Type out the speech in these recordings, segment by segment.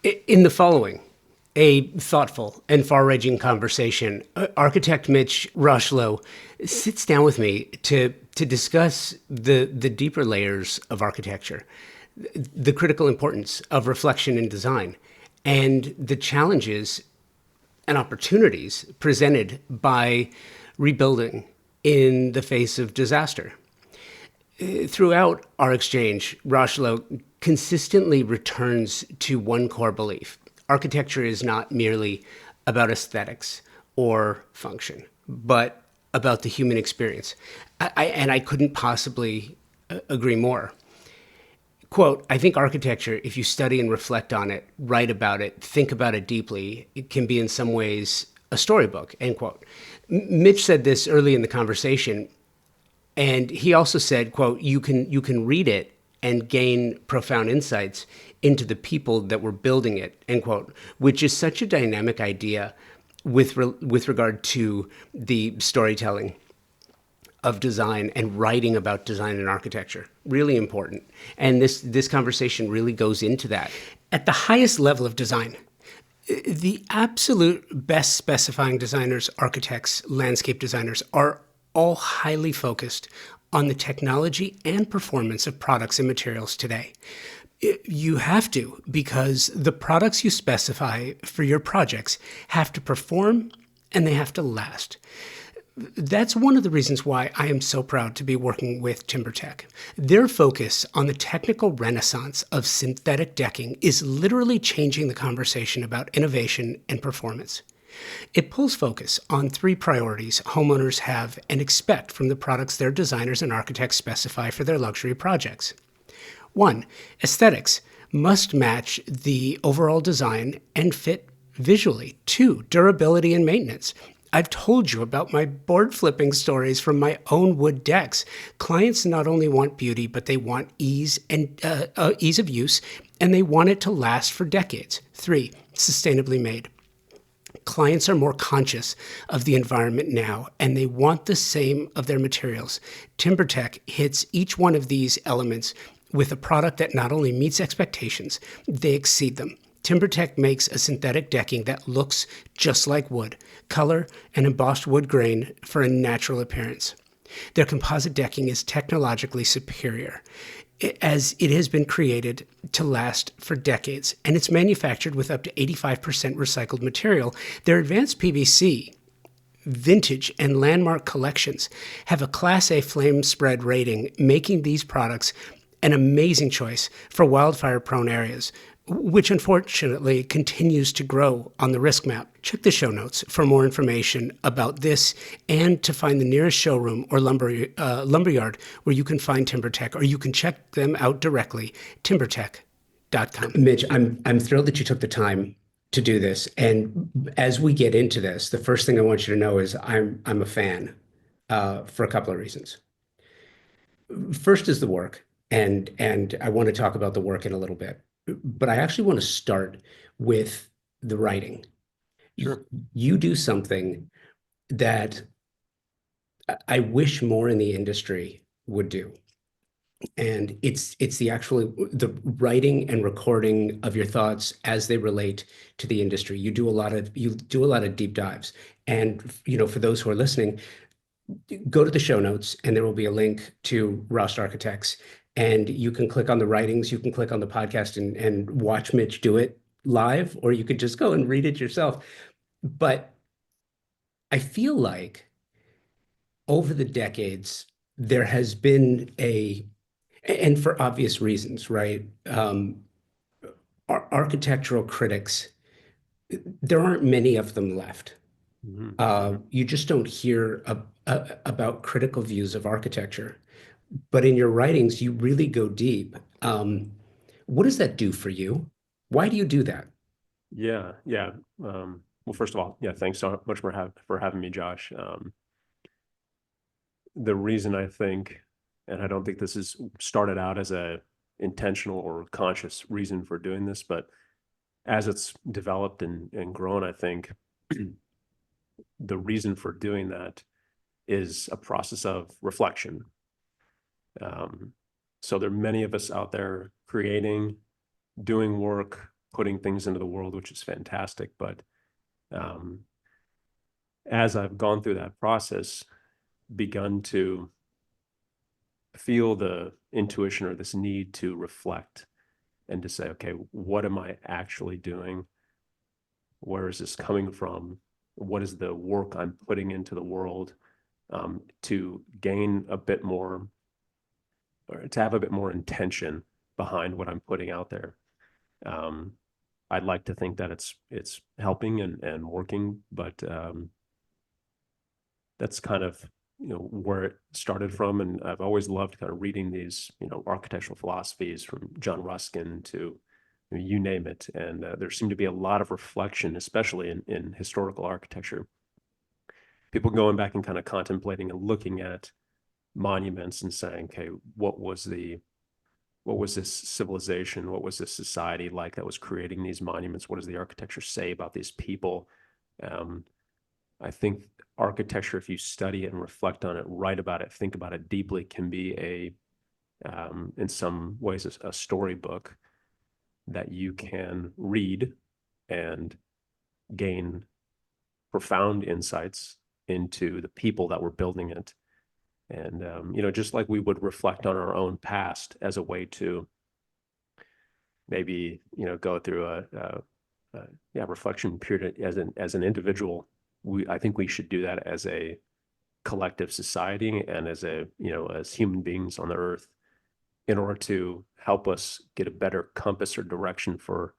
In the following, a thoughtful and far-ranging conversation, architect Mitch Rocheleau sits down with me to discuss the deeper layers of architecture, the critical importance of reflection in design, and the challenges and opportunities presented by rebuilding in the face of disaster. Throughout our exchange, Rocheleau consistently returns to one core belief. Architecture is not merely about aesthetics or function, but about the human experience. And I couldn't possibly agree more. Quote, I think architecture, if you study and reflect on it, write about it, think about it deeply, it can be in some ways a storybook, end quote. Mitch said this early in the conversation, and he also said, quote, you can read it and gain profound insights into the people that were building it, end quote, which is such a dynamic idea with regard to the storytelling of design and writing about design and architecture. Really important. And this conversation really goes into that. At the highest level of design, the absolute best specifying designers, architects, landscape designers are all highly focused on the technology and performance of products and materials today. You have to, because the products you specify for your projects have to perform and they have to last. That's one of the reasons why I am so proud to be working with TimberTech. Their focus on the technical renaissance of synthetic decking is literally changing the conversation about innovation and performance. It pulls focus on three priorities homeowners have and expect from the products their designers and architects specify for their luxury projects. 1. Aesthetics must match the overall design and fit visually. 2. Durability and maintenance. I've told you about my board flipping stories from my own wood decks. Clients not only want beauty, but they want ease of use, and they want it to last for decades. 3. Sustainably made. Clients are more conscious of the environment now, and they want the same of their materials. TimberTech hits each one of these elements with a product that not only meets expectations, they exceed them. TimberTech makes a synthetic decking that looks just like wood, color and embossed wood grain for a natural appearance. Their composite decking is technologically superior, as it has been created to last for decades, and it's manufactured with up to 85% recycled material. Their advanced PVC, vintage, and landmark collections have a Class A flame spread rating, making these products an amazing choice for wildfire-prone areas, which unfortunately continues to grow on the risk map. Check the show notes for more information about this and to find the nearest showroom or lumberyard where you can find TimberTech, or you can check them out directly, timbertech.com. Mitch, I'm thrilled that you took the time to do this. And as we get into this, the first thing I want you to know is I'm a fan for a couple of reasons. First is the work, and I want to talk about the work in a little bit. But I actually want to start with the writing. Sure. You do something that I wish more in the industry would do. And it's the writing and recording of your thoughts as they relate to the industry. You do a lot of deep dives. And for those who are listening, go to the show notes and there will be a link to Rost Architects. And you can click on the writings, you can click on the podcast and watch Mitch do it live, or you could just go and read it yourself. But I feel like over the decades, there has been and for obvious reasons, right? Architectural critics, there aren't many of them left. You just don't hear about critical views of architecture. But in your writings, you really go deep. What does that do for you? Why do you do that? Yeah. Well, first of all, yeah, thanks so much for having me, Josh. The reason I think, and I don't think this is started out as a intentional or conscious reason for doing this, but as it's developed and grown, I think the reason for doing that is a process of reflection. So there are many of us out there creating, doing work, putting things into the world, which is fantastic. But um, as I've gone through that process, begun to feel the intuition or this need to reflect and to say, okay, what am I actually doing? Where is this coming from? What is the work I'm putting into the world, to gain a bit more, or to have a bit more intention behind what I'm putting out there. Um, I'd like to think that it's helping and working, but that's kind of where it started from. And I've always loved kind of reading these architectural philosophies from John Ruskin to you name it. And there seemed to be a lot of reflection, especially in historical architecture. People going back and kind of contemplating and looking at monuments and saying, okay, what was this civilization? What was this society like that was creating these monuments? What does the architecture say about these people? Um, I think architecture, if you study it and reflect on it, write about it, think about it deeply, can be in some ways, a storybook that you can read and gain profound insights into the people that were building it. And, just like we would reflect on our own past as a way to maybe, go through a reflection period as an individual, I think we should do that as a collective society and as human beings on the earth, in order to help us get a better compass or direction for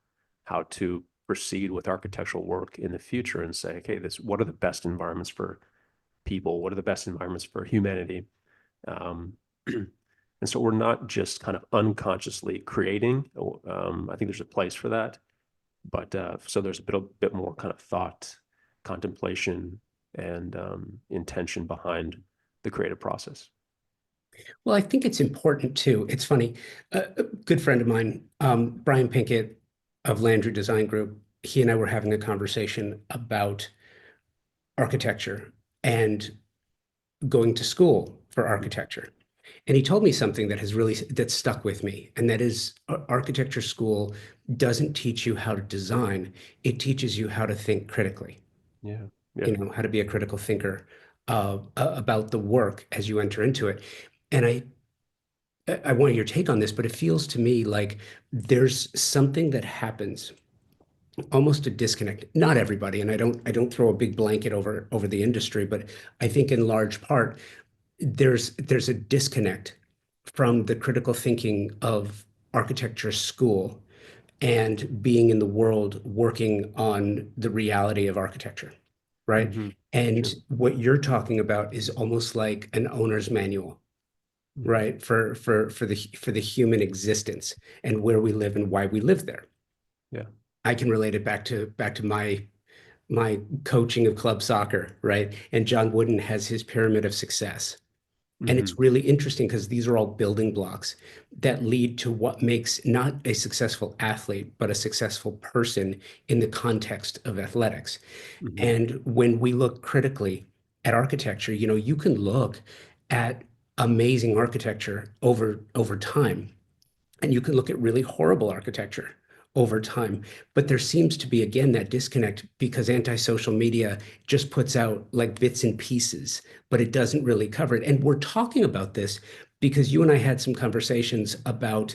how to proceed with architectural work in the future, and say, okay, what are the best environments for people? What are the best environments for humanity? And so we're not just kind of unconsciously creating. I think there's a place for that, but so there's a bit more kind of thought, contemplation, and intention behind the creative process. Well, I think it's important too. It's funny. A good friend of mine, Brian Pinkett of Landry Design Group, he and I were having a conversation about architecture and going to school for architecture. And he told me something that stuck with me, and that is architecture school doesn't teach you how to design, it teaches you how to think critically, Yeah, yeah. how to be a critical thinker about the work as you enter into it. And I want your take on this, but it feels to me like there's something that happens, almost a disconnect. Not everybody, and I don't throw a big blanket over the industry, but I think in large part there's a disconnect from the critical thinking of architecture school and being in the world working on the reality of architecture, right? Mm-hmm. And Sure. what you're talking about is almost like an owner's manual, Yeah, right? For the human existence and where we live and why we live there. yeah. I can relate it back to my coaching of club soccer, right? And John Wooden has his pyramid of success. And Mm-hmm. it's really interesting because these are all building blocks that lead to what makes not a successful athlete, but a successful person in the context of athletics. Mm-hmm. And when we look critically at architecture, you can look at amazing architecture over time, and you can look at really horrible architecture over time. But there seems to be, again, that disconnect because anti-social media just puts out like bits and pieces, but it doesn't really cover it. And we're talking about this because you and I had some conversations about,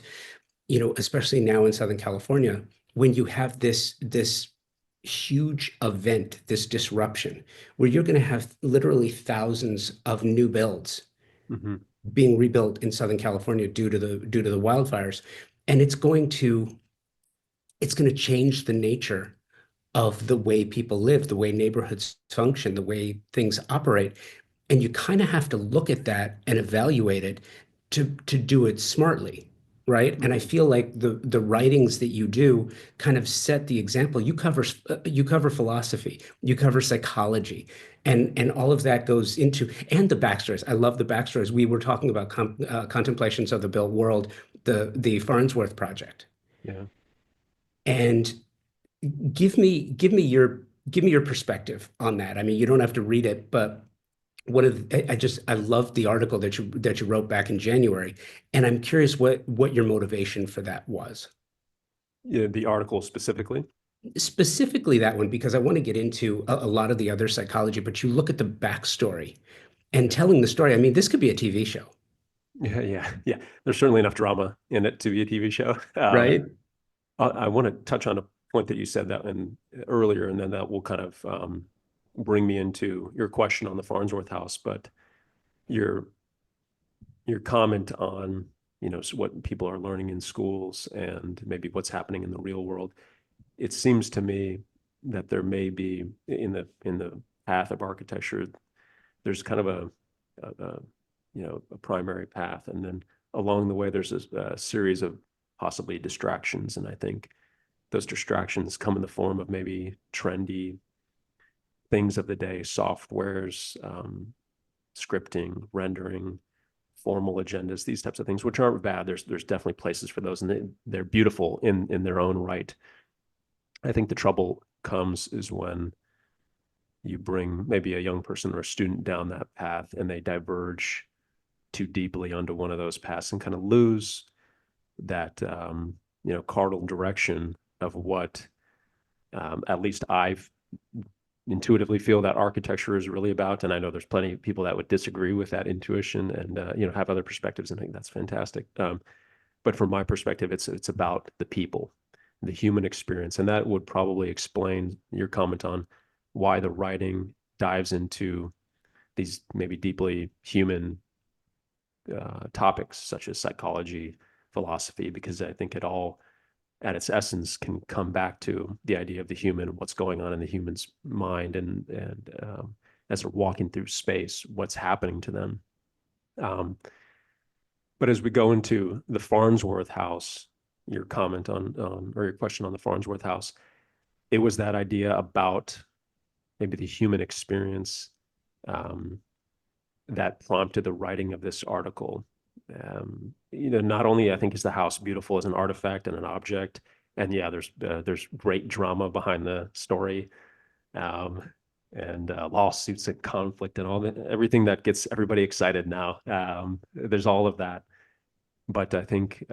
especially now in Southern California, when you have this huge event, this disruption, where you're going to have literally thousands of new builds Mm-hmm. being rebuilt in Southern California due to the wildfires, and it's going to change the nature of the way people live, the way neighborhoods function, the way things operate. And you kind of have to look at that and evaluate it to do it smartly, right? And I Mm-hmm. feel like the writings that you do kind of set the example. You cover philosophy, you cover psychology, and all of that goes into, and the backstories. I love the backstories. We were talking about contemplations of the built world, the Farnsworth project, Yeah. and give me your perspective on that. I mean, you don't have to read it, but I loved the article that you wrote back in January, and I'm curious what your motivation for that was. Yeah, the article specifically. Specifically that one, because I want to get into a lot of the other psychology, but you look at the backstory and Yeah. telling the story. I mean, this could be a TV show, Yeah, yeah, yeah. There's certainly enough drama in it to be a TV show. right? I want to touch on a point that you said that in earlier, and then that will kind of bring me into your question on the Farnsworth House. But your your comment on, what people are learning in schools and maybe what's happening in the real world. It seems to me that there may be in the path of architecture, there's kind of a primary path, and then along the way there's a series of possibly distractions, and I think those distractions come in the form of maybe trendy things of the day, softwares, scripting, rendering, formal agendas, these types of things, which aren't bad. There's definitely places for those, and they're beautiful in their own right. I think the trouble comes is when you bring maybe a young person or a student down that path and they diverge too deeply onto one of those paths and kind of lose that cardinal direction of what at least I've intuitively feel that architecture is really about. And I know there's plenty of people that would disagree with that intuition and have other perspectives, and I think that's fantastic. But from my perspective, it's about the people, the human experience, and that would probably explain your comment on why the writing dives into these maybe deeply human topics such as psychology, philosophy, because I think it all at its essence can come back to the idea of the human, what's going on in the human's mind, and as they're walking through space, what's happening to them. Um, but as we go into the Farnsworth House, your comment on or your question on the Farnsworth House, it was that idea about maybe the human experience um, that prompted the writing of this article. Not only I think is the house beautiful as an artifact and an object, and yeah, there's great drama behind the story, um, and lawsuits and conflict and everything that gets everybody excited now. There's all of that, but I think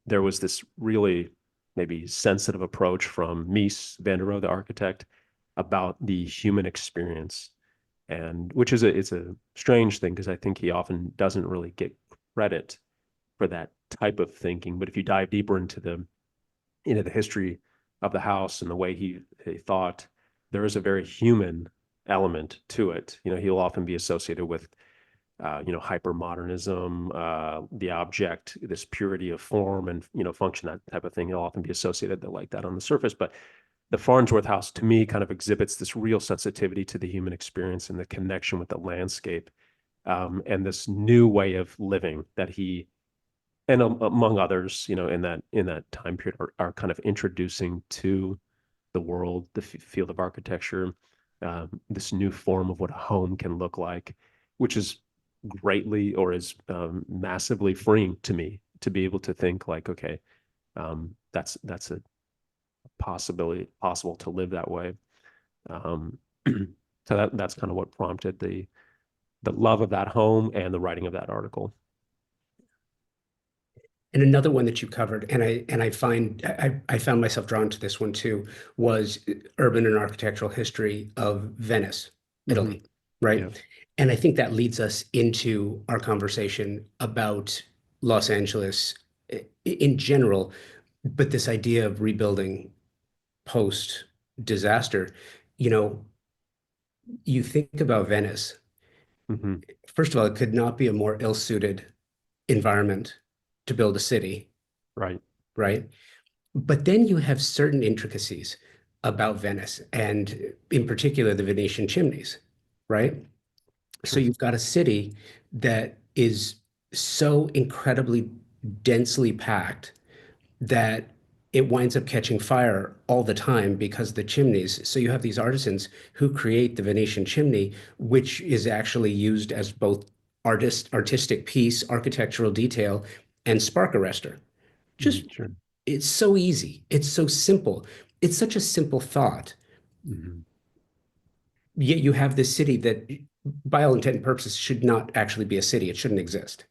there was this really maybe sensitive approach from Mies van der Rohe, the architect, about the human experience, and which is it's a strange thing because I think he often doesn't really get credit for that type of thinking. But if you dive deeper into the history of the house and the way he thought, there is a very human element to it. He'll often be associated with hyper modernism, the object, this purity of form and function, that type of thing. He'll often be associated like that on the surface, but the Farnsworth House to me kind of exhibits this real sensitivity to the human experience and the connection with the landscape, and this new way of living that he and among others, in that time period are kind of introducing to the world, the field of architecture, this new form of what a home can look like, which is greatly or is massively freeing to me to be able to think like, okay, that's a possible to live that way. Um, so that's kind of what prompted the love of that home and the writing of that article. And another one that you covered, and I found myself drawn to this one too, was urban and architectural history of Venice, Mm-hmm. Italy, right? Yeah. And I think that leads us into our conversation about Los Angeles in general, but this idea of rebuilding post disaster, you know, you think about Venice. Mm-hmm. First of all, it could not be a more ill-suited environment to build a city, Right. right? But then you have certain intricacies about Venice, and in particular, the Venetian chimneys, right? So Sure. you've got a city that is so incredibly densely packed that it winds up catching fire all the time because the chimneys. So you have these artisans who create the Venetian chimney, which is actually used as both artistic piece, architectural detail, and spark arrestor. Just Sure. it's so easy. It's so simple. It's such a simple thought. Mm-hmm. Yet you have this city that, by all intent and purposes, should not actually be a city. It shouldn't exist.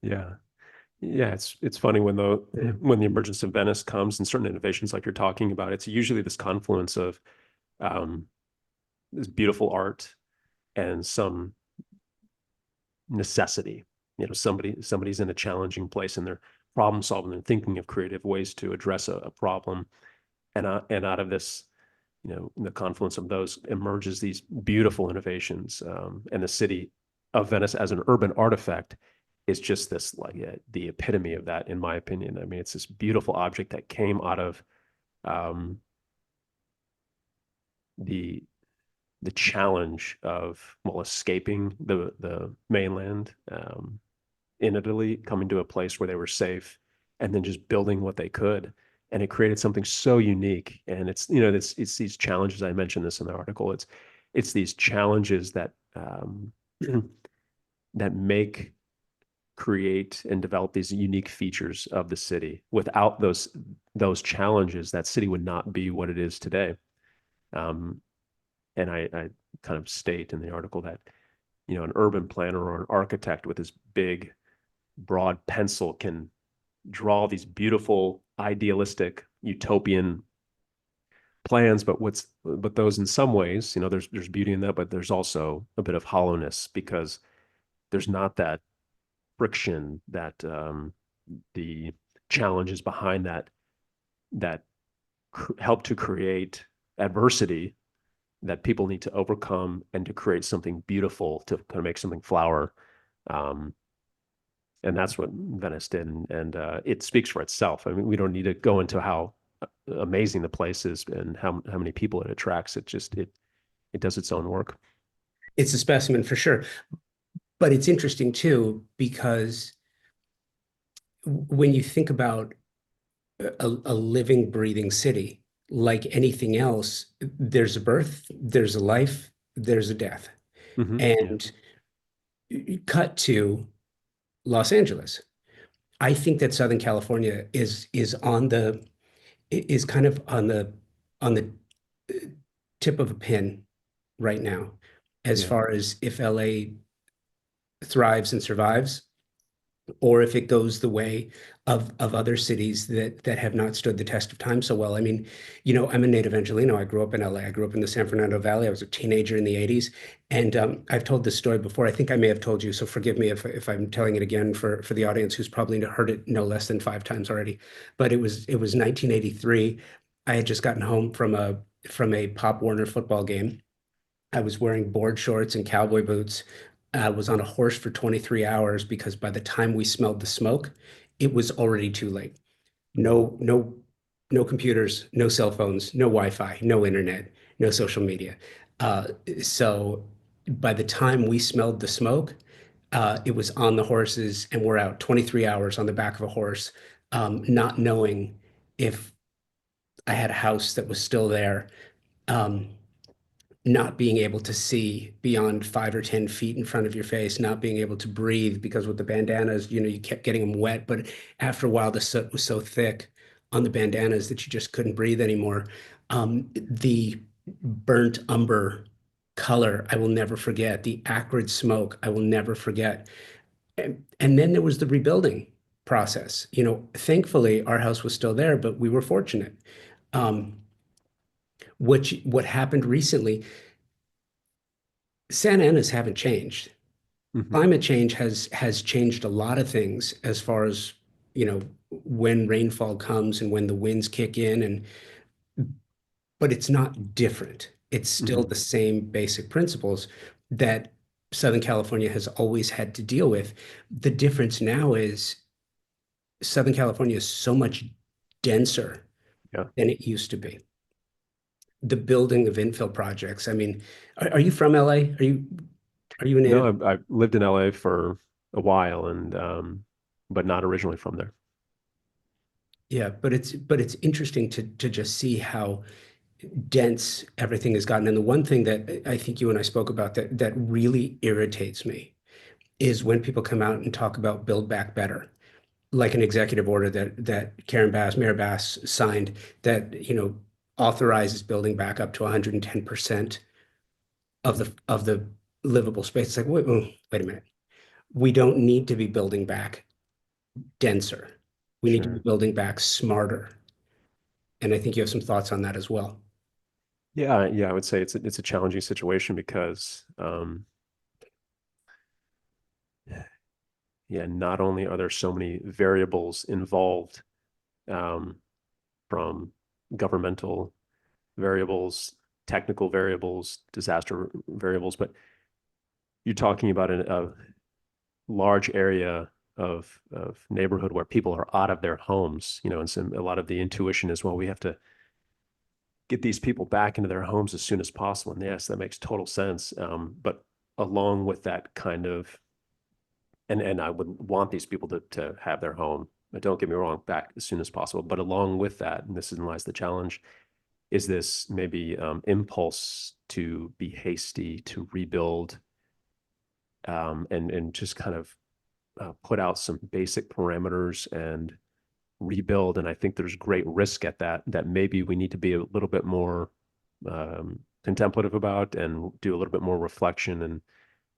Yeah. Yeah, it's funny when the emergence of Venice comes and certain innovations like you're talking about, it's usually this confluence of um, this beautiful art and some necessity. Somebody's in a challenging place and they're problem solving and thinking of creative ways to address a problem. And out of this, the confluence of those emerges these beautiful innovations. And the city of Venice as an urban artifact is just this like the epitome of that, in my opinion. I mean, it's this beautiful object that came out of um, the the challenge of escaping the mainland in Italy, coming to a place where they were safe, and then just building what they could. And it created something so unique. And it's these challenges. I mentioned this in the article. It's these challenges that that make create and develop these unique features of the city. Without those challenges, that city would not be what it is today. Um, and I kind of state in the article that an urban planner or an architect with his big broad pencil can draw these beautiful idealistic utopian plans, but those in some ways, there's beauty in that, but there's also a bit of hollowness because there's not that friction, that the challenges behind that help to create adversity that people need to overcome and to create something beautiful, to kind of make something flower. Um, and that's what Venice did, and it speaks for itself. I mean, we don't need to go into how amazing the place is and how many people it attracts. It does its own work. It's a specimen for sure. But it's interesting too, because when you think about a living, breathing city, like anything else, there's a birth, there's a life, there's a death. Yeah. And cut to Los Angeles. I think that Southern California is kind of on the tip of a pin right now, as Yeah. far as if LA thrives and survives, or if it goes the way of other cities that have not stood the test of time so well. I mean, I'm a native Angelino. I grew up in LA. I grew up in the San Fernando Valley. I was a teenager in the 80s. And I've told this story before. I think I may have told you, so forgive me if I'm telling it again for the audience who's probably heard it no less than 5 times already. But it was 1983. I had just gotten home from a Pop Warner football game. I was wearing board shorts and cowboy boots. I was on a horse for 23 hours because by the time we smelled the smoke, it was already too late. Wow. No computers, no cell phones, no Wi-Fi, no internet, no social media. Uh, so by the time we smelled the smoke, it was on the horses and we're out 23 hours on the back of a horse, not knowing if I had a house that was still there. Um, not being able to see beyond 5 or 10 feet in front of your face, not being able to breathe because with the bandanas, you kept getting them wet. But after a while, the soot was so thick on the bandanas that you just couldn't breathe anymore. The burnt umber color, I will never forget. The acrid smoke, I will never forget. And then there was the rebuilding process. Thankfully, our house was still there, but we were fortunate. Um, what happened recently, Santa Anas haven't changed. Hmm. Climate change has changed a lot of things as far as, when rainfall comes and when the winds kick in, but it's not different. It's still Hmm. the same basic principles that Southern California has always had to deal with. The difference now is Southern California is so much denser Yeah. than it used to be. The building of infill projects. I mean, are you from LA? Are you a No, native? I lived in LA for a while, and but not originally from there. Yeah, but it's interesting to just see how dense everything has gotten. And the one thing that I think you and I spoke about that really irritates me is when people come out and talk about Build Back Better, like an executive order that Mayor Bass signed that, authorizes building back up to 110% of the livable space. It's like, wait a minute. We don't need to be building back denser. We need to be Sure. building back smarter. And I think you have some thoughts on that as well. Yeah, yeah, I would say it's a challenging situation because yeah, not only are there so many variables involved, um, from governmental variables, technical variables, disaster variables, but you're talking about a large area of neighborhood where people are out of their homes, and a lot of the intuition is, well, we have to get these people back into their homes as soon as possible. And yes, that makes total sense. But along with that kind of, and I would want these people to have their home, but don't get me wrong, back as soon as possible. But along with that, and this is lies the challenge, is this maybe impulse to be hasty, to rebuild, and just kind of put out some basic parameters and rebuild. And I think there's great risk at that maybe we need to be a little bit more contemplative about and do a little bit more reflection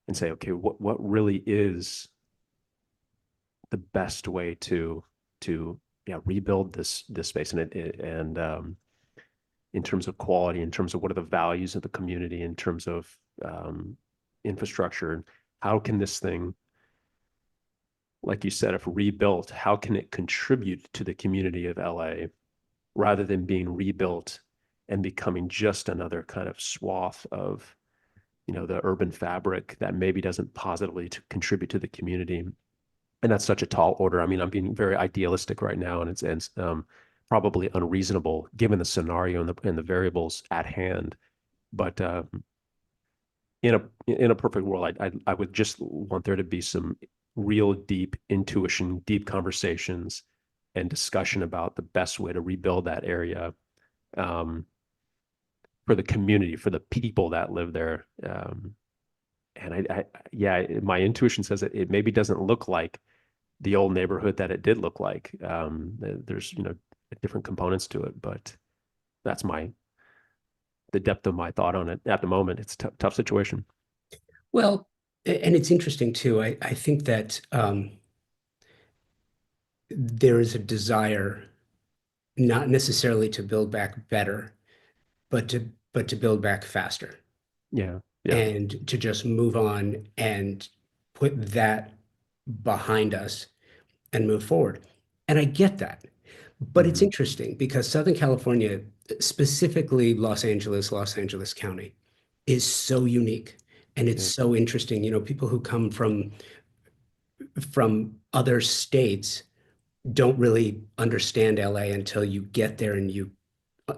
and say, okay, what really is the best way to yeah, rebuild this space, and in terms of quality, in terms of what are the values of the community, in terms of infrastructure, how can this thing, like you said, if rebuilt, how can it contribute to the community of LA rather than being rebuilt and becoming just another kind of swath of, the urban fabric that maybe doesn't positively to contribute to the community. And that's such a tall order. I mean, I'm being very idealistic right now, and it's probably unreasonable given the scenario and the variables at hand. But in a perfect world, I would just want there to be some real deep intuition, deep conversations, and discussion about the best way to rebuild that area, um, for the community, for the people that live there. And yeah, my intuition says that it maybe doesn't look like the old neighborhood that it did look like. There's different components to it, but that's the depth of my thought on it at the moment. It's a tough situation. Well, and it's interesting too. I think that there is a desire not necessarily to build back better, but to build back faster Yeah, yeah. and to just move on and put that behind us and move forward. And I get that. But it's Hmm. interesting because Southern California, specifically Los Angeles County, is so unique and it's Yeah. so interesting. People who come from other states don't really understand LA until you get there and you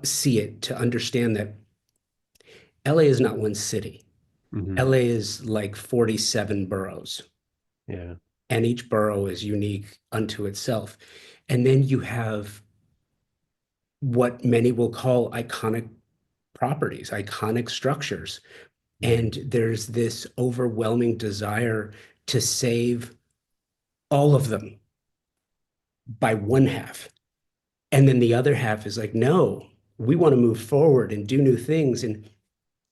see it to understand that LA is not one city. Hmm. LA is like 47 boroughs, Yeah. and each borough is unique unto itself. And then you have what many will call iconic properties, iconic structures. Hmm. And there's this overwhelming desire to save all of them by one half. And then the other half is like, no, we want to move forward and do new things. And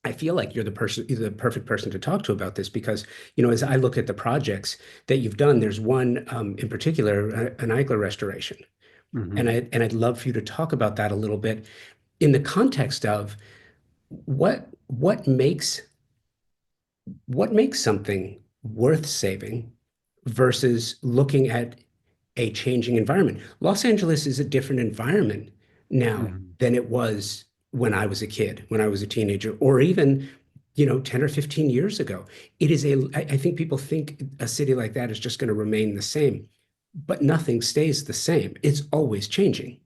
I feel like you're the perfect person to talk to about this because, as I look at the projects that you've done, there's one in particular, an Eichler restoration. Hmm. And I'd love for you to talk about that a little bit in the context of what makes something worth saving versus looking at a changing environment. Los Angeles is a different environment now Hmm. than it was when I was a kid, when I was a teenager, or even 10 or 15 years ago. I think people think a city like that is just going to remain the same, but nothing stays the same. It's always changing.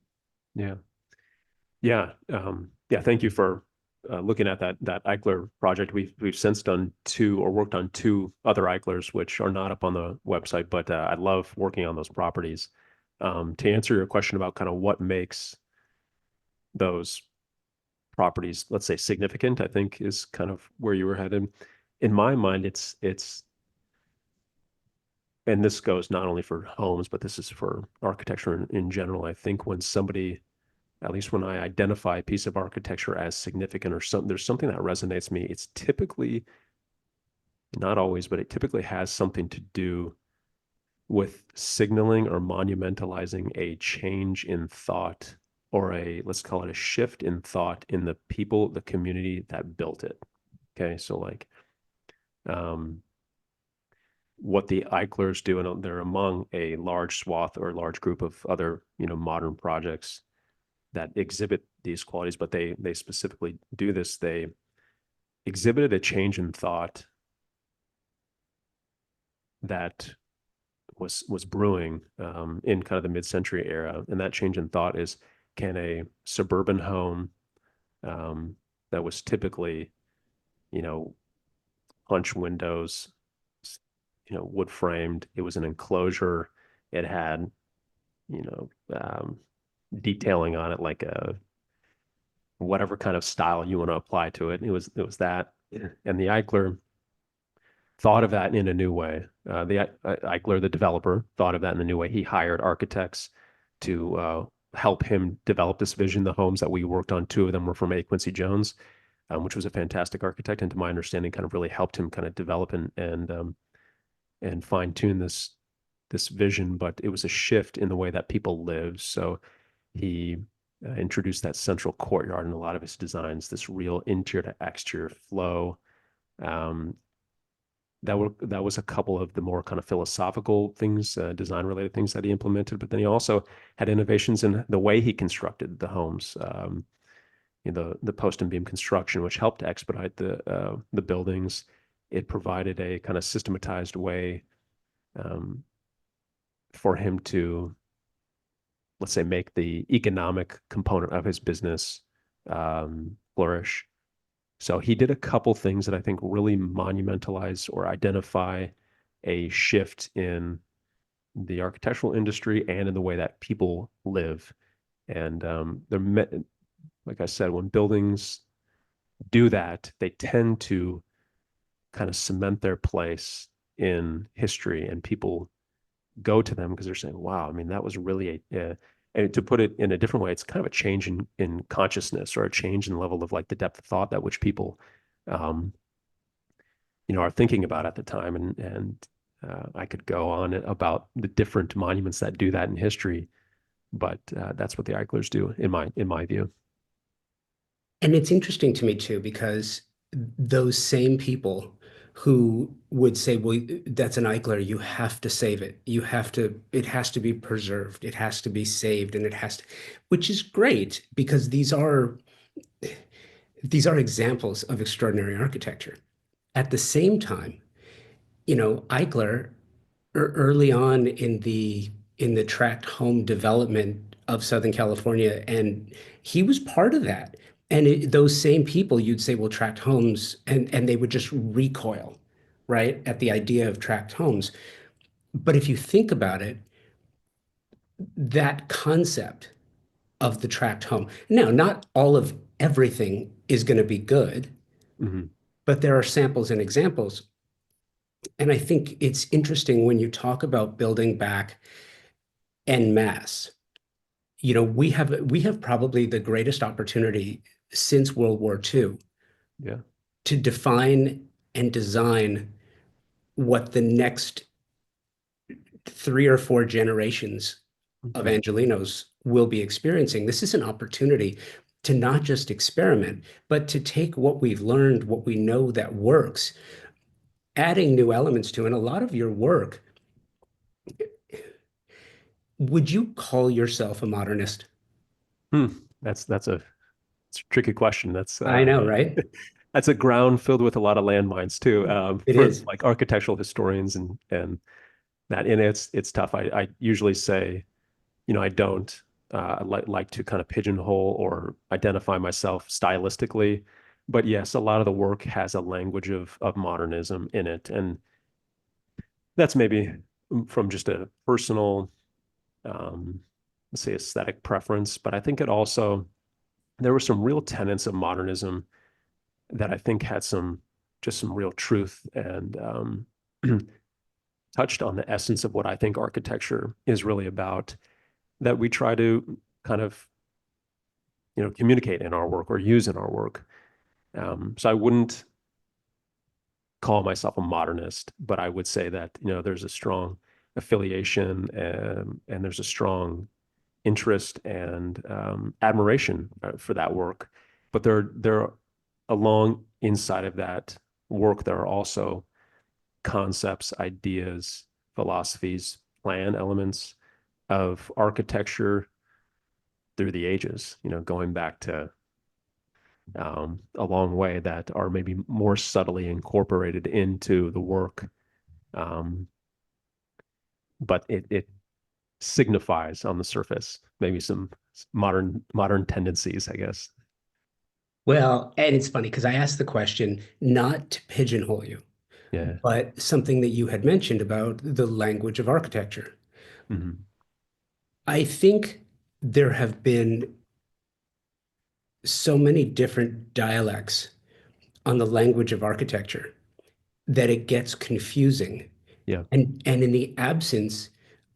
Yeah. Yeah. Yeah. Thank you for looking at that Eichler project. We've since done two or worked on two other Eichlers, which are not up on the website, but I love working on those properties. To answer your question about kind of what makes those properties, let's say, significant, I think is kind of where you were headed. In my mind, and this goes not only for homes, but this is for architecture in general. I think when somebody, at least when I identify a piece of architecture as significant or something, there's something that resonates me. It's typically, not always, but it typically has something to do with signaling or monumentalizing a change in thought, or let's call it a shift in thought in the people, the community that built it. Okay. So like, um, what the Eichlers do, and they're among a large swath or a large group of other, modern projects that exhibit these qualities, but they specifically do this. They exhibited a change in thought that was brewing in kind of the mid-century era, and that change in thought is, can a suburban home that was typically, you know, punch windows, wood framed, it was an enclosure, it had, you know, detailing on it, like a whatever kind of style you want to apply to it. It was that, and the Eichler thought of that in a new way. The Eichler, the developer, thought of that in a new way. He hired architects to help him develop this vision. The homes that we worked on, two of them were from A. Quincy Jones, which was a fantastic architect, and to my understanding, kind of really helped him kind of develop and fine tune this vision. But it was a shift in the way that people live. So he introduced that central courtyard in a lot of his designs, this real interior to exterior flow. Um, that was a couple of the more kind of philosophical things, design related things that he implemented. But then he also had innovations in the way he constructed the homes, the post and beam construction, which helped to expedite the buildings. It provided a kind of systematized way for him to, let's say, make the economic component of his business flourish. So he did a couple things that I think really monumentalize or identify a shift in the architectural industry and in the way that people live. And like I said, when buildings do that, they tend to kind of cement their place in history, and people go to them because they're saying, wow, I mean, that was really and to put it in a different way, it's kind of a change in consciousness, or a change in level of like the depth of thought that which people, um, are thinking about at the time. And I could go on about the different monuments that do that in history, but that's what the Eichlers do in my view. And it's interesting to me too, because those same people who would say, well, that's an Eichler, you have to save it. It has to be preserved, it has to be saved, and it has to, which is great because these are examples of extraordinary architecture. At the same time, Eichler early on in the tract home development of Southern California, and he was part of that. And those same people, you'd say, well, tract homes, and they would just recoil, right, at the idea of tract homes. But if you think about it, that concept of the tract home, now, not all of everything is going to be good, Mm-hmm. but there are samples and examples. And I think it's interesting when you talk about building back en masse. We have probably the greatest opportunity since World War II Yeah. to define and design what the next 3 or 4 generations of Mm-hmm. Angelenos will be experiencing. This is an opportunity to not just experiment, but to take what we've learned, what we know that works, adding new elements to. And a lot of your work, would you call yourself a modernist? Hmm. It's a tricky question. I know, right? That's a ground filled with a lot of landmines too, It for is. like architectural historians, and that in it's tough. I usually say, I don't like to kind of pigeonhole or identify myself stylistically, but yes, a lot of the work has a language of modernism in it, and that's maybe from just a personal, um, let's say, aesthetic preference. But I think it also, there were some real tenets of modernism that I think had some real truth, and touched on the essence of what I think architecture is really about, that we try to kind of, communicate in our work or use in our work. So I wouldn't call myself a modernist, but I would say that, there's a strong affiliation, and there's a strong interest and admiration for that work. But there along inside of that work, there are also concepts, ideas, philosophies, plan elements of architecture through the ages, going back to a long way that are maybe more subtly incorporated into the work. Um, but it signifies on the surface maybe some modern tendencies, I guess. Well, and it's funny because I asked the question not to pigeonhole you, Yeah. but something that you had mentioned about the language of architecture. Hmm. I think there have been so many different dialects on the language of architecture that it gets confusing. Yeah. And in the absence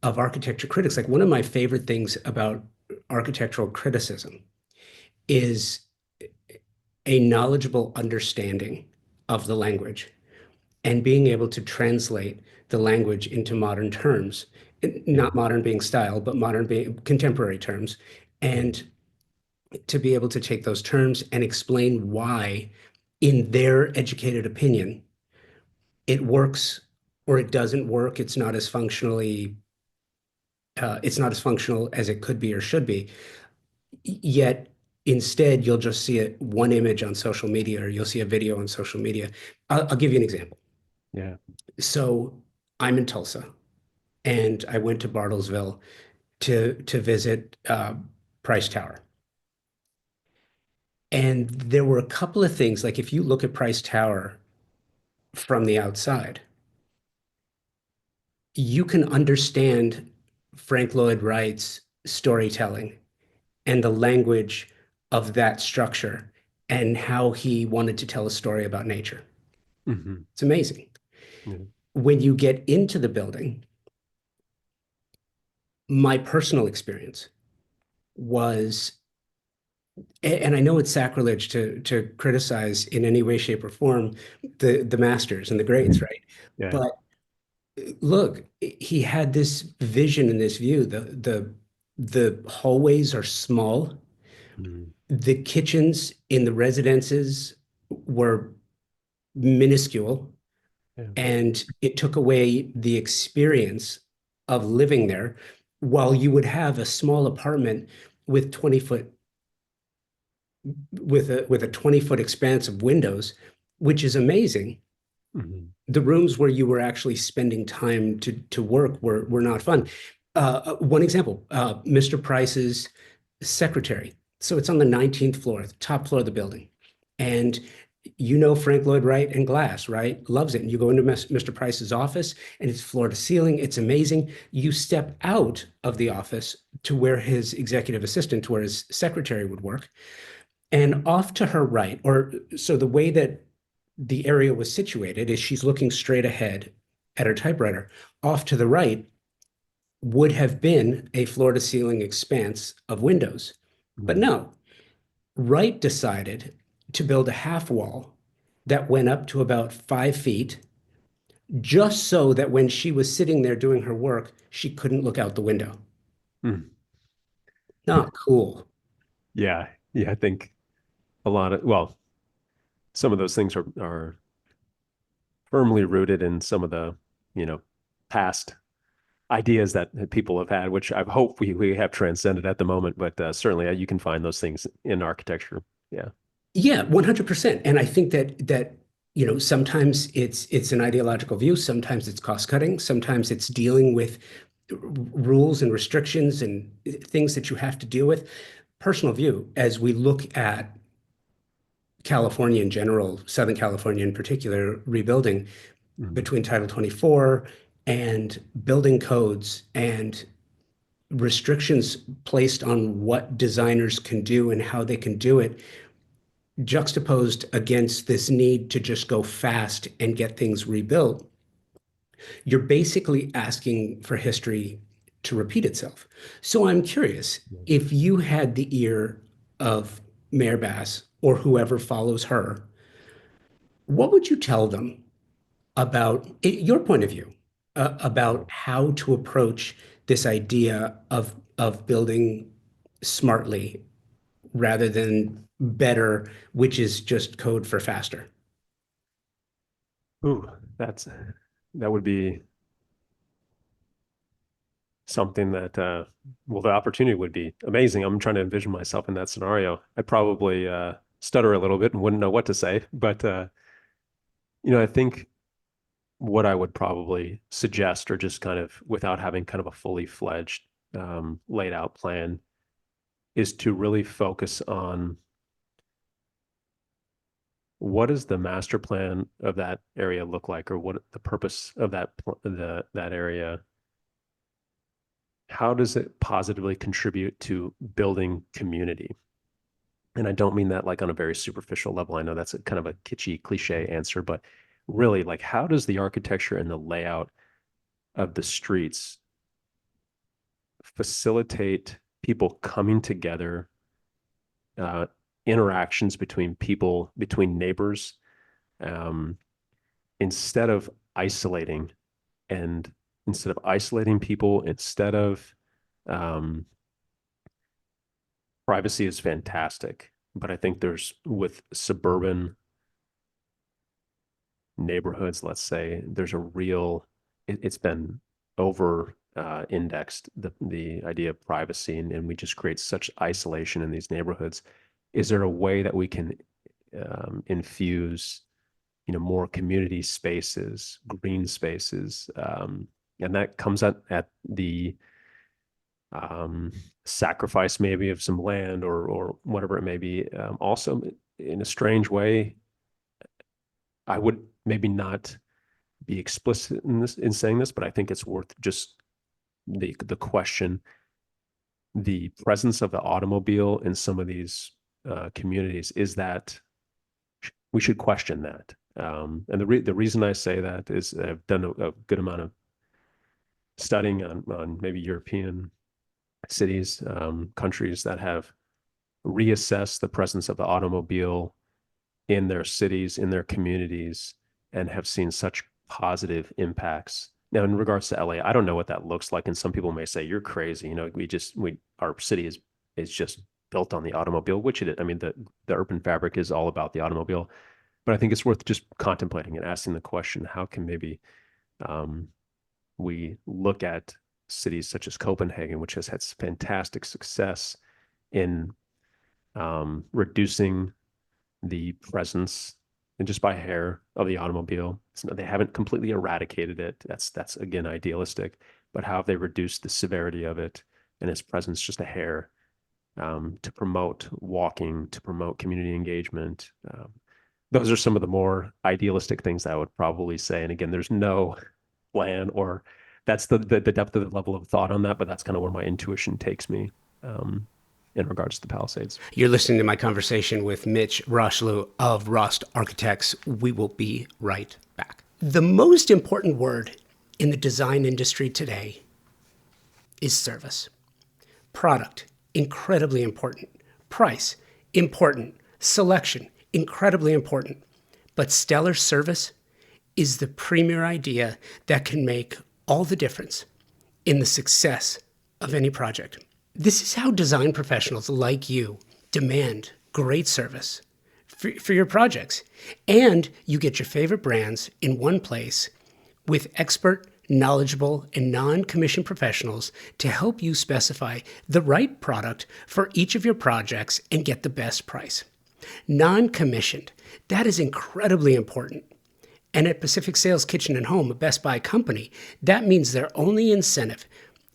of architecture critics, like one of my favorite things about architectural criticism is a knowledgeable understanding of the language and being able to translate the language into modern terms, Yeah. not modern being style, but modern being contemporary terms, Yeah. and to be able to take those terms and explain why, in their educated opinion, it works or it doesn't work. It's not as functional as it could be or should be. Yet instead, you'll just see one image on social media or you'll see a video on social media. I'll give you an example. Yeah. So I'm in Tulsa and I went to Bartlesville to visit Price Tower. And there were a couple of things, like if you look at Price Tower from the outside, you can understand Frank Lloyd Wright's storytelling and the language of that structure and how he wanted to tell a story about nature. Hmm. It's amazing. Yeah. When you get into the building, my personal experience was, and I know it's sacrilege to criticize in any way, shape, or form the masters and the greats, right? Yeah. But look, he had this vision and this view. The hallways are small. Mhm. The kitchens in the residences were minuscule, Yeah. and it took away the experience of living there. While you would have a small apartment with 20 foot with a 20-foot expanse of windows, which is amazing. Mhm. The rooms where you were actually spending time to work were not fun. One example, Mr. Price's secretary. So it's on the 19th floor, the top floor of the building. And you know Frank Lloyd Wright and glass, right? Loves it. And you go into Mr. Price's office and it's floor to ceiling. It's amazing. You step out of the office to where his executive assistant, to where his secretary would work. And off to her right, or so the way that the area was situated is she's looking straight ahead at her typewriter. Off to the right would have been a floor to ceiling expanse of windows. But Mhm. no, Wright decided to build a half wall that went up to about 5 feet, just so that when she was sitting there doing her work, she couldn't look out the window. Mhm. Not cool. Yeah. Yeah. I think well, some of those things are firmly rooted in some of the, you know, past ideas that people have had, which I hope we have transcended at the moment, but certainly you can find those things in architecture. Yeah. Yeah, 100%. And I think that sometimes it's an ideological view, sometimes it's cost cutting, sometimes it's dealing with rules and restrictions and things that you have to deal with. Personal view, as we look at California in general, Southern California in particular, rebuilding Mhm. between Title 24 and building codes and restrictions placed on what designers can do and how they can do it, juxtaposed against this need to just go fast and get things rebuilt, you're basically asking for history to repeat itself. So I'm curious, Yeah. if you had the ear of Mayor Bass or whoever follows her, what would you tell them about your point of view about how to approach this idea of building smartly rather than better, which is just code for faster. Ooh, that would be something that well, the opportunity would be amazing. I'm trying to envision myself in that scenario. I'd probably stutter a little bit and wouldn't know what to say, but I think what I would probably suggest, or just kind of without having kind of a fully fledged laid out plan, is to really focus on what does the master plan of that area look like, or what the purpose of that area. How does it positively contribute to building community? And I don't mean that like on a very superficial level. I know that's a kind of a kitschy cliche answer, but really, like, how does the architecture and the layout of the streets facilitate people coming together, uh, interactions between people, between neighbors, um, instead of isolating and instead of isolating people, instead of um, privacy is fantastic, but I think there's with suburban neighborhoods, let's say, there's a real it's been over indexed the idea of privacy, and we just create such isolation in these neighborhoods. Is there a way that we can infuse more community spaces, green spaces, and that comes at the sacrifice maybe of some land or whatever it may be. Also, in a strange way, I would maybe not be explicit in saying this, but I think it's worth just the question. The presence of the automobile in some of these communities is that we should question that. And the reason I say that is I've done a good amount of studying on maybe European cities, countries that have reassessed the presence of the automobile in their cities, in their communities, and have seen such positive impacts. Now, in regards to LA, I don't know what that looks like, and some people may say you're crazy. Our city is just built on the automobile, which it is. I mean, the urban fabric is all about the automobile, but I think it's worth just contemplating and asking the question: how can maybe we look at cities such as Copenhagen, which has had fantastic success in reducing the presence and just by hair of the automobile. They haven't completely eradicated it. That's again idealistic, but how have they reduced the severity of it and its presence just a hair, to promote walking, to promote community engagement. Those are some of the more idealistic things I would probably say. And again, there's no plan, or that's the depth of the level of thought on that, but that's kind of where my intuition takes me. In regards to the Palisades. You're listening to my conversation with Mitch Rocheleau of Rost Architects. We will be right back. The most important word in the design industry today is service. Product, incredibly important. Price, important. Selection, incredibly important. But stellar service is the premier idea that can make all the difference in the success of any project. This is how design professionals like you demand great service for your projects. And you get your favorite brands in one place with expert, knowledgeable, and non-commissioned professionals to help you specify the right product for each of your projects and get the best price. Non-commissioned, that is incredibly important. And at Pacific Sales Kitchen and Home, a Best Buy company, that means their only incentive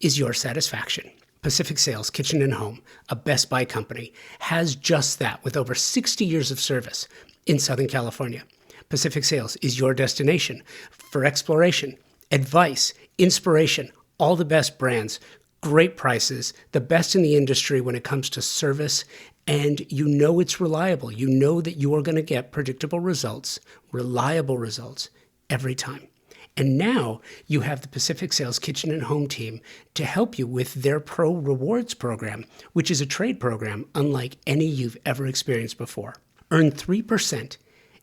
is your satisfaction. Pacific Sales Kitchen and Home, a Best Buy company, has just that with over 60 years of service in Southern California. Pacific Sales is your destination for exploration, advice, inspiration, all the best brands, great prices, the best in the industry when it comes to service, and you know it's reliable. You know that you are going to get predictable results, reliable results every time. And now you have the Pacific Sales Kitchen and Home team to help you with their Pro Rewards program, which is a trade program unlike any you've ever experienced before. Earn 3%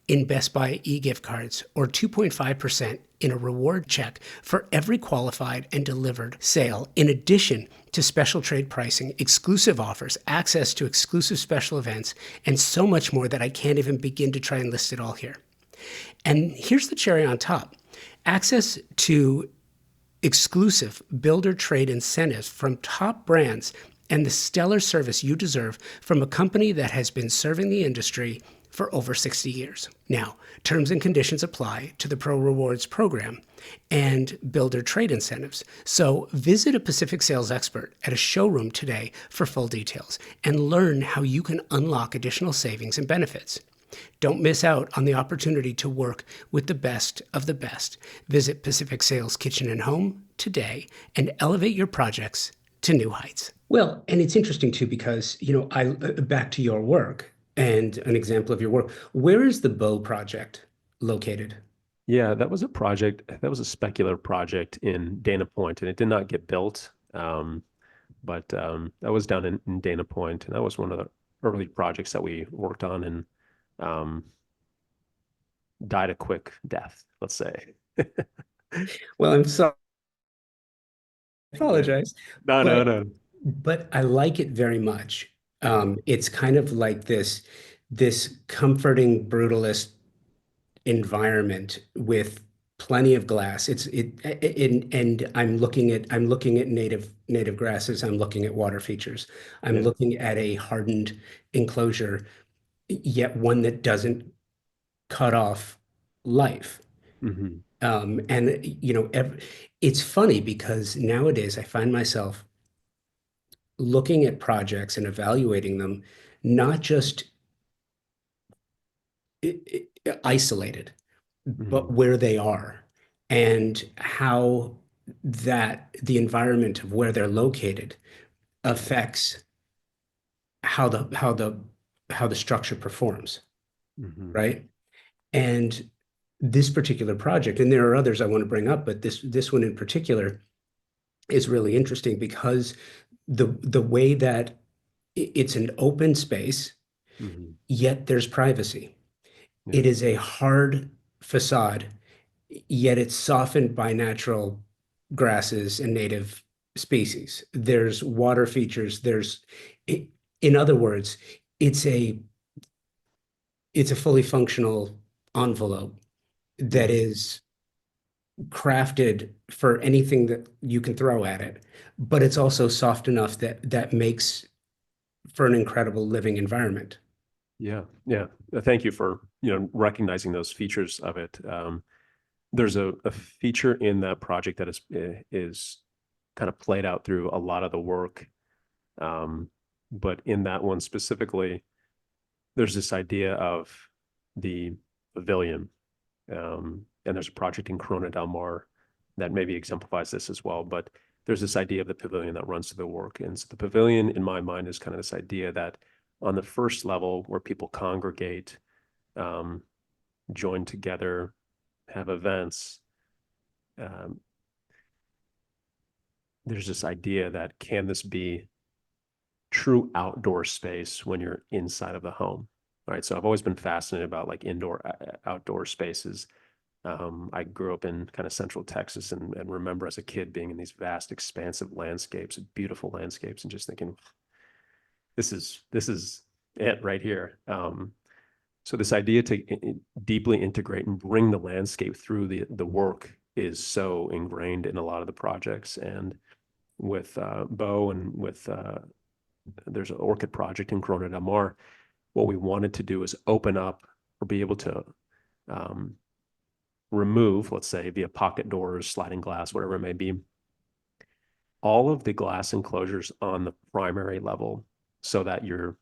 in Best Buy e-gift cards or 2.5% in a reward check for every qualified and delivered sale, in addition to special trade pricing, exclusive offers, access to exclusive special events, and so much more that I can't even begin to try and list it all here. And here's the cherry on top. Access to exclusive builder trade incentives from top brands and the stellar service you deserve from a company that has been serving the industry for over 60 years. Now, terms and conditions apply to the Pro Rewards program and builder trade incentives. So visit a Pacific sales expert at a showroom today for full details and learn how you can unlock additional savings and benefits. Don't miss out on the opportunity to work with the best of the best. Visit Pacific Sales Kitchen and Home today and elevate your projects to new heights. Well, and it's interesting too because, back to your work and an example of your work. Where is the Bow project located? Yeah, that was a project, that was a speculative project in Dana Point, and it did not get built. But that was down in Dana Point, and that was one of the early projects that we worked on and um, died a quick death, let's say. Well, I'm sorry. I Yeah. apologize, No, no, but no. I like it very much. Yeah. It's kind of like this comforting brutalist environment with plenty of glass. And I'm looking at native grasses. I'm looking at water features. I'm Yeah. looking at a hardened enclosure, yet one that doesn't cut off life. Hmm. And it's funny because nowadays I find myself looking at projects and evaluating them, not just isolated, but Hmm. where they are and how that the environment of where they're located affects how the structure performs, Hmm. right? And this particular project, and there are others I want to bring up, but this one in particular is really interesting because the way that it's an open space, Hmm. yet there's privacy. Yeah. It is a hard facade, yet it's softened by natural grasses and native species. There's water features. In other words, it's a it's a fully functional envelope that Hmm. is crafted for anything that you can throw at it, but it's also soft enough that makes for an incredible living environment. Yeah. Yeah. Thank you for, recognizing those features of it. There's a feature in that project that is kind of played out through a lot of the work. Um, but in that one specifically, there's this idea of the pavilion. And there's a project in Corona Del Mar that maybe exemplifies this as well. But there's this idea of the pavilion that runs through the work. And so the pavilion, in my mind, is kind of this idea that on the first level where people congregate, um, join together, have events, um, there's this idea that can this be true outdoor space when you're inside of the home? All right. So I've always been fascinated about like indoor, outdoor spaces. I grew up in kind of central Texas and remember as a kid being in these vast, expansive landscapes, beautiful landscapes, and just thinking, this is it right here. So this idea to deeply integrate and bring the landscape through the work is so ingrained in a lot of the projects. And with Bo and with there's an orchid project in Corona Del Mar, what we wanted to do is open up or be able to um, remove, let's say, via pocket doors, sliding glass, whatever it may be, all of the glass enclosures on the primary level so that your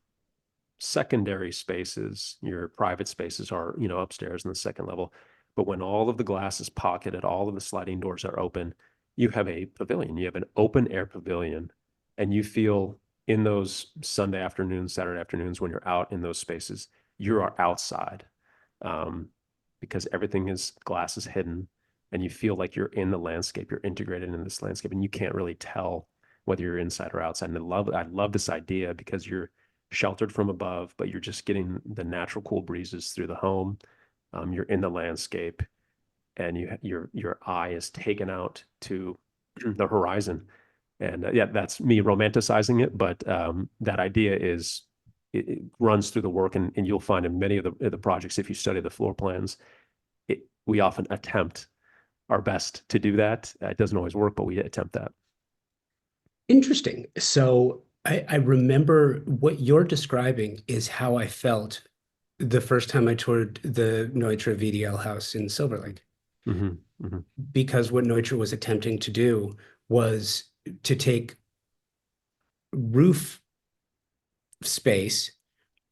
secondary spaces, your private spaces are, upstairs in the second level. But when all of the glass is pocketed, all of the sliding doors are open, you have a pavilion, you have an open air pavilion, and you feel in those Sunday afternoons, Saturday afternoons, when you're out in those spaces, you are outside. Um, because everything is glass is hidden and you feel like you're in the landscape, you're integrated in this landscape, and you can't really tell whether you're inside or outside. And I love this idea because you're sheltered from above, but you're just getting the natural cool breezes through the home. You're in the landscape, and your eye is taken out to the horizon. And yeah, that's me romanticizing it, but that idea is it runs through the work, and you'll find in many of the projects, if you study the floor plans, we often attempt our best to do that. It doesn't always work, but we attempt that. Interesting. So I remember what you're describing is how I felt the first time I toured the Neutra VDL house in Silver Lake, Hmm. Hmm. because what Neutra was attempting to do was to take roof space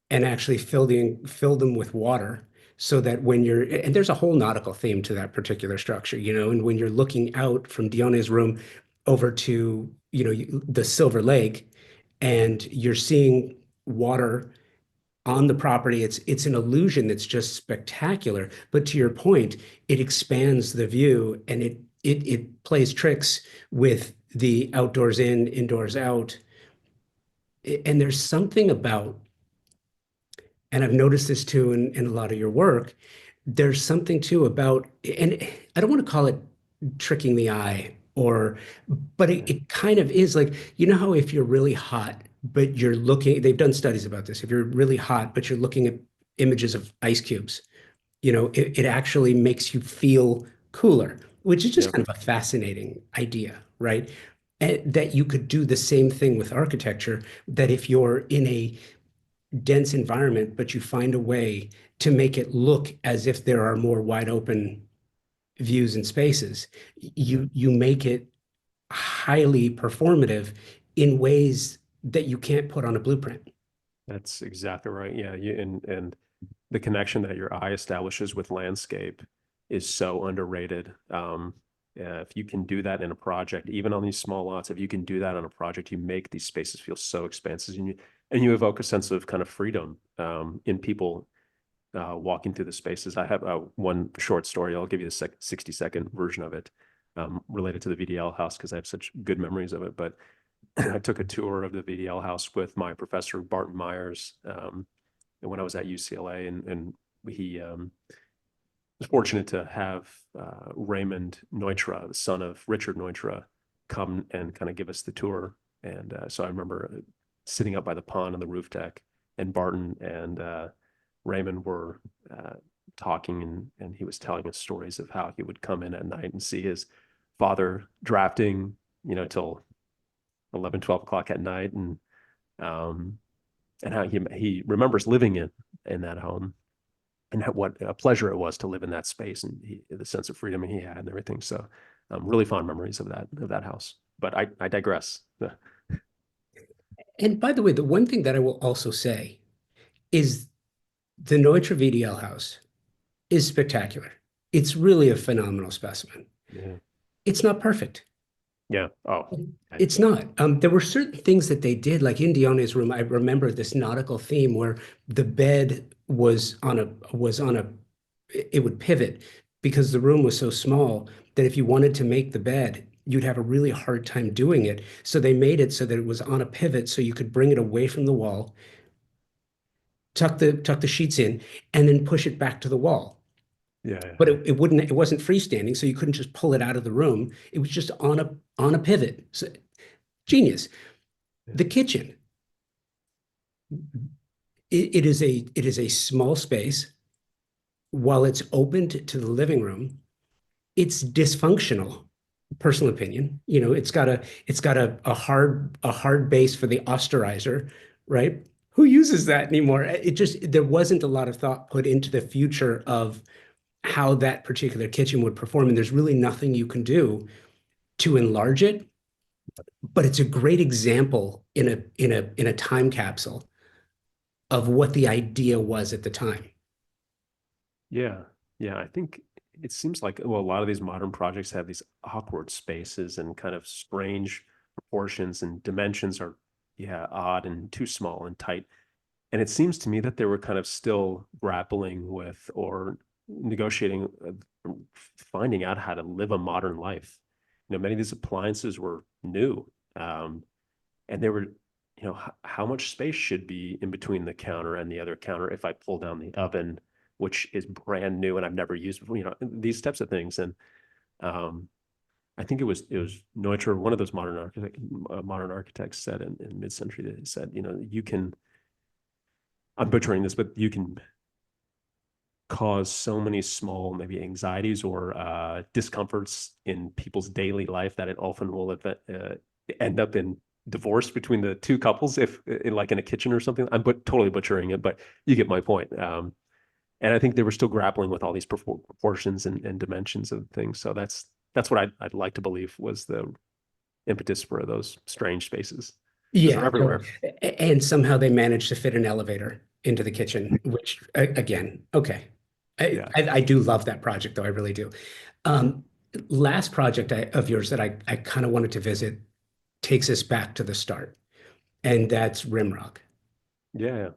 and actually fill them with water so that when you're, and there's a whole nautical theme to that particular structure, and when you're looking out from Dione's room over to, the Silver Lake, and you're seeing water on the property, it's an illusion that's just spectacular. But to your point, it expands the view, and it plays tricks with the outdoors in, indoors out. And there's something about, and I've noticed this too in a lot of your work, there's something too about, and I don't want to call it tricking the eye, but Yeah. it kind of is like, how if you're really hot, but they've done studies about this. If you're really hot, but you're looking at images of ice cubes, it actually makes you feel cooler, which is just Yeah. kind of a fascinating idea, right? And that you could do the same thing with architecture, that if you're in a dense environment, but you find a way to make it look as if there are more wide open views and spaces. Yeah. You make it highly performative in ways that you can't put on a blueprint. That's exactly right. Yeah, and the connection that your eye establishes with landscape is so underrated. If you can do that in a project, even on these small lots, if you can do that on a project, you make these spaces feel so expansive, and you evoke a sense of kind of freedom in people walking through the spaces. I have one short story. I'll give you the 60-second version of it related to the VDL house because I have such good memories of it. But I took a tour of the VDL house with my professor, Barton Myers, when I was at UCLA, and he was fortunate to have Raymond Neutra, the son of Richard Neutra, come and kind of give us the tour. And so I remember sitting up by the pond on the roof deck, and Barton and Raymond were talking, and he was telling us stories of how he would come in at night and see his father drafting, till 11, 12 o'clock at night, um, and how he remembers living in that home, and what a pleasure it was to live in that space, and the sense of freedom he had and everything. So, really fond memories of that house. But I digress. And by the way, the one thing that I will also say is the Neutra VDL house is spectacular. It's really a phenomenal specimen. Yeah. It's not perfect. Yeah. Oh, It's not. There were certain things that they did, like in Dione's room. I remember this nautical theme where the bed it would pivot because the room was so small that if you wanted to make the bed, you'd have a really hard time doing it. So they made it so that it was on a pivot, so you could bring it away from the wall, tuck the sheets in, and then push it back to the wall. yeah. But it wasn't freestanding, so you couldn't just pull it out of the room. It was just on a pivot. So, genius. Yeah. The kitchen. It is a small space. While it's opened to the living room, it's dysfunctional. Personal opinion. It's got a hard base for the austerizer, right? Who uses that anymore? There wasn't a lot of thought put into the future of how that particular kitchen would perform, and there's really nothing you can do to enlarge it. But it's a great example in a time capsule of what the idea was at the time. Yeah. Yeah. I think it seems like, well, a lot of these modern projects have these awkward spaces and kind of strange proportions, and dimensions are, yeah, odd and too small and tight. And it seems to me that they were kind of still grappling with or negotiating, finding out how to live a modern life. Many of these appliances were new, and they were, how much space should be in between the counter and the other counter if I pull down the oven, which is brand new and I've never used before, these types of things. And um, I think it was Neutra, one of those modern architects said in mid-century, that he said, you can, I'm butchering this, but you can cause so many small maybe anxieties or discomforts in people's daily life that it often will end up in divorce between the two couples, if like in a kitchen or something. I'm totally butchering it, but you get my point. And I think they were still grappling with all these proportions and dimensions of things. So that's what I'd like to believe was the impetus for those strange spaces, because they're Yeah, no, everywhere. and somehow they managed to fit an elevator into the kitchen, which again, okay. Yeah. I do love that project though, I really do. Um, Last project of yours that I kind of wanted to visit takes us back to the start, and that's Rimrock. Yeah.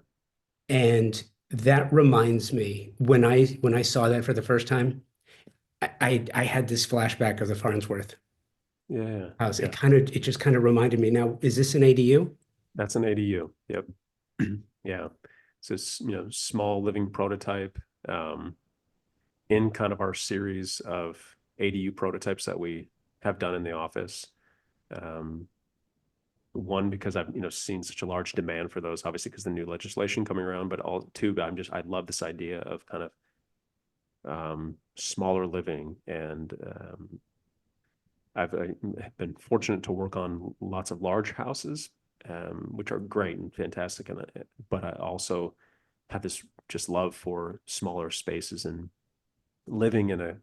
And that reminds me when I saw that for the first time, I had this flashback of the Farnsworth Yeah. house. Yeah. It just kind of reminded me. Now, is this an ADU? That's an ADU. Yep. Yeah. So, small living prototype, um, in kind of our series of ADU prototypes that we have done in the office. Um, One, because I've, seen such a large demand for those, obviously because the new legislation coming around, but two, I love this idea of kind of smaller living. And I've been fortunate to work on lots of large houses, which are great and fantastic. But I also have this just love for smaller spaces and living in a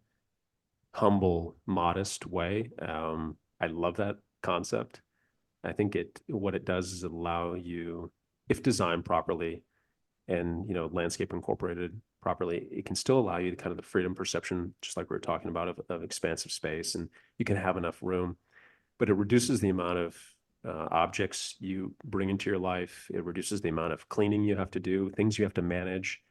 humble, modest way. I love that concept. I think what it does is allow you, if designed properly and landscape incorporated properly, it can still allow you to kind of the freedom perception, just like we were talking about, of expansive space, and you can have enough room, but it reduces the amount of objects you bring into your life. It reduces the amount of cleaning you have to do, things you have to manage.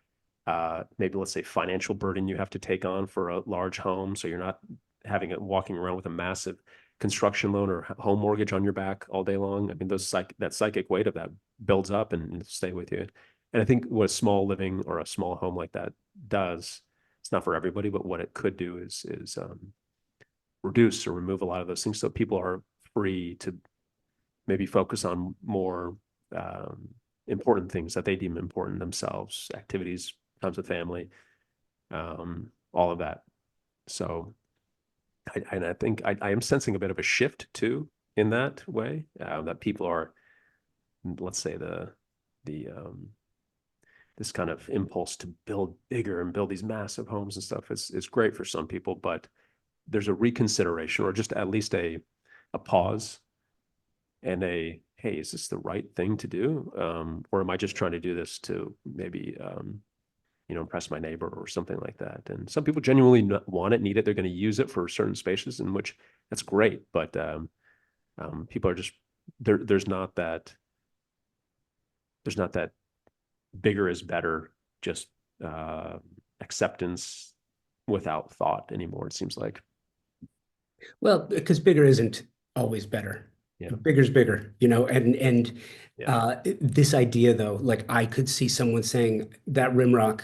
Maybe let's say financial burden you have to take on for a large home, so you're not walking around with a massive construction loan or home mortgage on your back all day long. I mean, that psychic weight of that builds up and stay with you. And I think what a small living or a small home like that does, it's not for everybody, but what it could do is reduce or remove a lot of those things, so people are free to maybe focus on more important things that they deem important themselves, activities, times with family, all of that. So I think I am sensing a bit of a shift too in that way, that people are, let's say the this kind of impulse to build bigger and build these massive homes and stuff is great for some people, but there's a reconsideration, or just at least a pause and hey, is this the right thing to do? Or am I just trying to do this to maybe impress my neighbor or something like that? And some people genuinely want it, need it. They're going to use it for certain spaces, in which that's great. But people are just there's not that bigger is better, just acceptance without thought anymore, it seems like. Well, because bigger isn't always better. Yeah. Bigger's bigger, and Yeah. this idea though, like I could see someone saying that Rimrock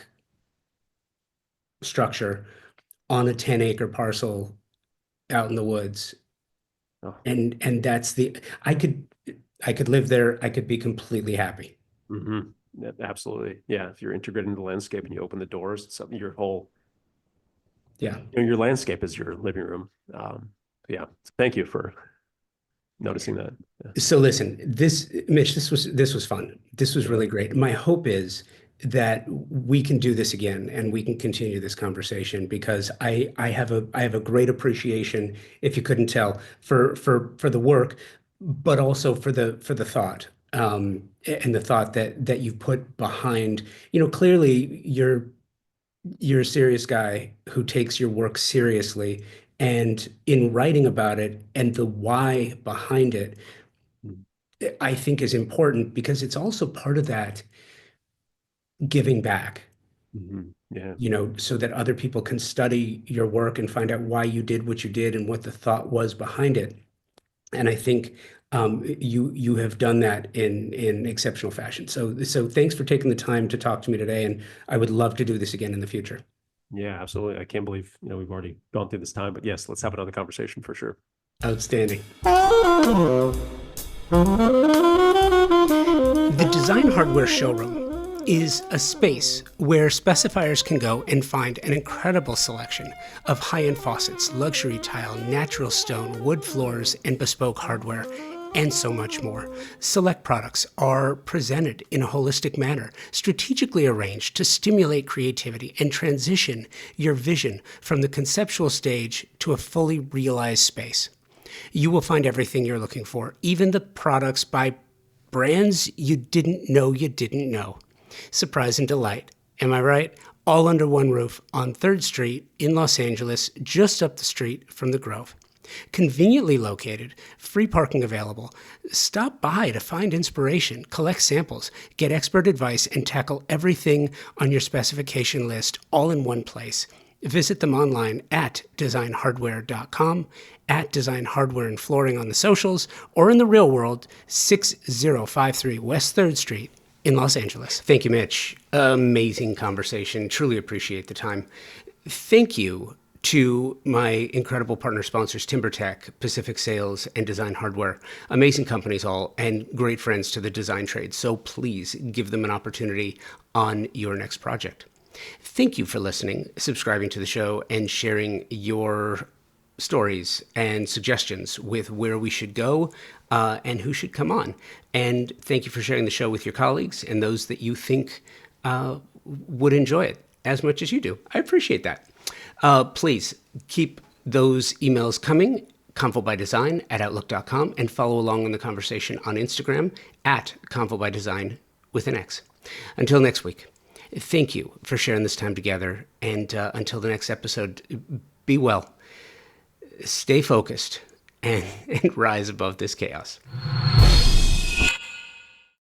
structure on a 10-acre parcel out in the woods, Oh. and that's I could live there. I could be completely happy. Mm-hmm. Yeah, absolutely. Yeah. If you're integrated into the landscape and you open the doors, it's something your whole, Yeah. your landscape is your living room. Yeah. Thank you for noticing that. Yeah. So listen, Mitch, this was fun. This was Yeah. really great. My hope is that we can do this again and we can continue this conversation, because I have a great appreciation, if you couldn't tell, for the work, but also for the thought, and the thought that you've put behind. Clearly you're a serious guy who takes your work seriously, and in writing about it and the why behind it, I think is important, because it's also part of that giving back, Mm-hmm. Yeah. so that other people can study your work and find out why you did what you did and what the thought was behind it. And I think You have done that in exceptional fashion. So thanks for taking the time to talk to me today, and I would love to do this again in the future. Yeah, absolutely. I can't believe, we've already gone through this time, but yes, let's have another conversation for sure. Outstanding. The Design Hardware Showroom is a space where specifiers can go and find an incredible selection of high-end faucets, luxury tile, natural stone, wood floors, and bespoke hardware, and so much more. Select products are presented in a holistic manner, strategically arranged to stimulate creativity and transition your vision from the conceptual stage to a fully realized space. You will find everything you're looking for, even the products by brands you didn't know you didn't know. Surprise and delight. Am I right? All under one roof on 3rd Street in Los Angeles, just up the street from the Grove. Conveniently located, free parking available. Stop by to find inspiration, collect samples, get expert advice, and tackle everything on your specification list all in one place. Visit them online at designhardware.com, at Design Hardware and Flooring on the socials, or in the real world, 6053 West 3rd Street in Los Angeles. Thank you, Mitch. Amazing conversation. Truly appreciate the time. Thank you to my incredible partner sponsors, TimberTech, Pacific Sales, and Design Hardware. Amazing companies all, and great friends to the design trade. So please give them an opportunity on your next project. Thank you for listening, subscribing to the show, and sharing your stories and suggestions with where we should go and who should come on. And thank you for sharing the show with your colleagues and those that you think would enjoy it as much as you do. I appreciate that. Please keep those emails coming, convobydesign@outlook.com, and follow along in the conversation on Instagram at convobydesign with an X. Until next week, thank you for sharing this time together. And until the next episode, be well, stay focused, and rise above this chaos.